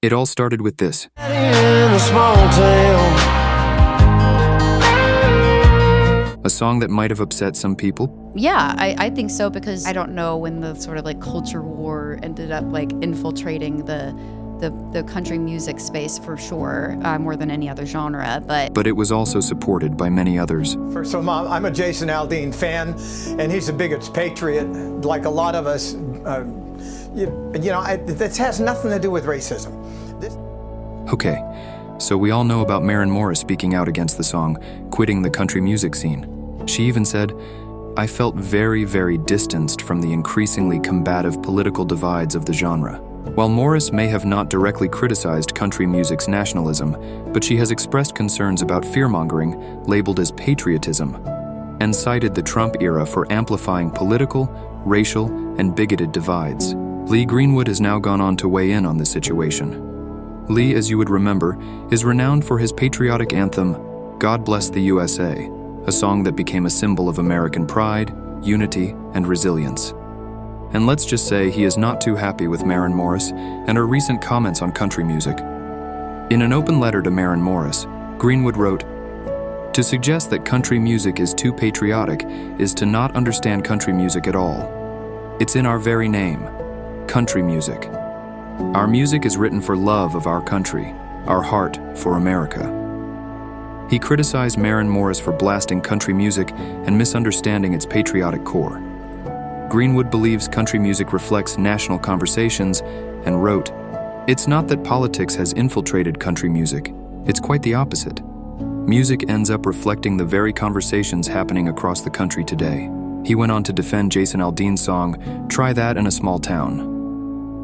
It all started with this. In a small town. A song that might have upset some people. Yeah, I think so, because I don't know when the sort of like culture war ended up like infiltrating the country music space for sure, more than any other genre, but it was also supported by many others. First of all, I'm a Jason Aldean fan, and he's the biggest patriot, like a lot of us. This has nothing to do with racism. Okay, so we all know about Maren Morris speaking out against the song, quitting the country music scene. She even said, "I felt very, very distanced from the increasingly combative political divides of the genre." While Morris may have not directly criticized country music's nationalism, but she has expressed concerns about fear-mongering, labeled as patriotism, and cited the Trump era for amplifying political, racial, and bigoted divides. Lee Greenwood has now gone on to weigh in on this situation. Lee, as you would remember, is renowned for his patriotic anthem, "God Bless the USA," a song that became a symbol of American pride, unity, and resilience. And let's just say he is not too happy with Maren Morris and her recent comments on country music. In an open letter to Maren Morris, Greenwood wrote, "To suggest that country music is too patriotic is to not understand country music at all. It's in our very name, country music. Our music is written for love of our country, our heart for America." He criticized Maren Morris for blasting country music and misunderstanding its patriotic core. Greenwood believes country music reflects national conversations and wrote, "It's not that politics has infiltrated country music. It's quite the opposite. Music ends up reflecting the very conversations happening across the country today." He went on to defend Jason Aldean's song, "Try That in a Small Town."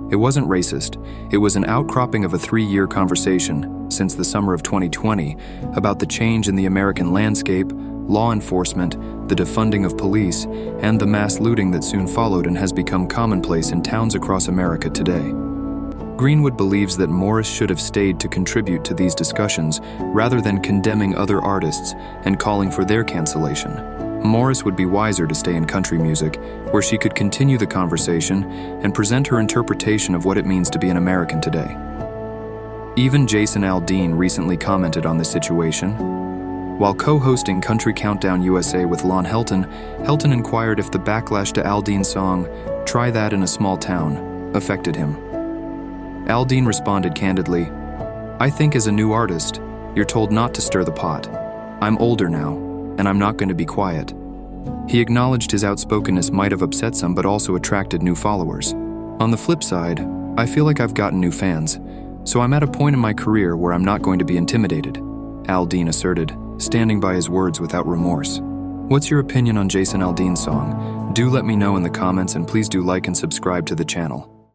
It wasn't racist. It was an outcropping of a 3-year conversation since the summer of 2020 about the change in the American landscape, law enforcement, the defunding of police, and the mass looting that soon followed and has become commonplace in towns across America today. Greenwood believes that Morris should have stayed to contribute to these discussions rather than condemning other artists and calling for their cancellation. Morris would be wiser to stay in country music, where she could continue the conversation and present her interpretation of what it means to be an American today. Even Jason Aldean recently commented on this situation. While co-hosting Country Countdown USA with Lon Helton, Helton inquired if the backlash to Aldean's song, "Try That in a Small Town," affected him. Aldean responded candidly, "I think as a new artist, you're told not to stir the pot. I'm older now, and I'm not going to be quiet." He acknowledged his outspokenness might have upset some but also attracted new followers. On the flip side, I feel like I've gotten new fans, so I'm at a point in my career where I'm not going to be intimidated, Aldean asserted, standing by his words without remorse. What's your opinion on Jason Aldean's song? Do let me know in the comments, and please do like and subscribe to the channel.